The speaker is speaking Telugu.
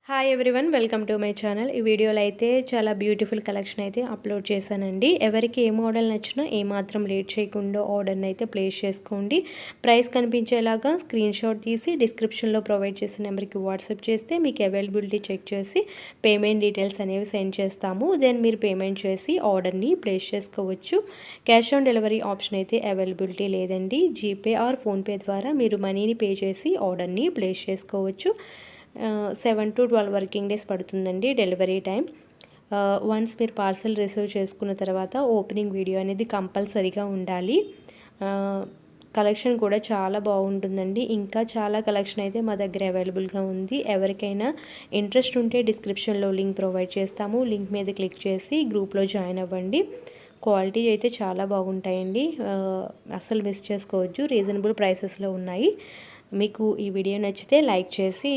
Hi everyone, welcome to my channel. ఈ వీడియోలో అయితే చాలా బ్యూటిఫుల్ కలెక్షన్ అయితే అప్లోడ్ చేశానండి. ఎవరికి ఏ మోడల్ నచ్చినా ఏమాత్రం లేట్ చేయకుండా ఆర్డర్ని అయితే ప్లేస్ చేసుకోండి. ప్రైస్ కనిపించేలాగా స్క్రీన్ షాట్ తీసి డిస్క్రిప్షన్లో ప్రొవైడ్ చేసిన నెంబర్కి వాట్సాప్ చేస్తే మీకు అవైలబిలిటీ చెక్ చేసి పేమెంట్ డీటెయిల్స్ అనేవి సెండ్ చేస్తాము. దెన్ మీరు పేమెంట్ చేసి ఆర్డర్ని ప్లేస్ చేసుకోవచ్చు. క్యాష్ ఆన్ డెలివరీ ఆప్షన్ అయితే అవైలబిలిటీ లేదండి. జీపే ఆర్ ఫోన్పే ద్వారా మీరు మనీని పే చేసి ఆర్డర్ని ప్లేస్ చేసుకోవచ్చు. 7 to 12 వర్కింగ్ డేస్ పడుతుందండి డెలివరీ టైం. వన్స్ మీరు పార్సల్ రిసీవ్ చేసుకున్న తర్వాత ఓపెనింగ్ వీడియో అనేది కంపల్సరీగా ఉండాలి. కలెక్షన్ కూడా చాలా బాగుంటుందండి. ఇంకా చాలా కలెక్షన్ అయితే మా దగ్గర అవైలబుల్గా ఉంది. ఎవరికైనా ఇంట్రెస్ట్ ఉంటే డిస్క్రిప్షన్లో లింక్ ప్రొవైడ్ చేస్తాము. లింక్ మీద క్లిక్ చేసి గ్రూప్లో జాయిన్ అవ్వండి. క్వాలిటీ అయితే చాలా బాగుంటాయండి. అస్సలు మిస్ చేసుకోవచ్చు. రీజనబుల్ ప్రైసెస్లో ఉన్నాయి. మీకు ఈ వీడియో నచ్చితే లైక్ చేసి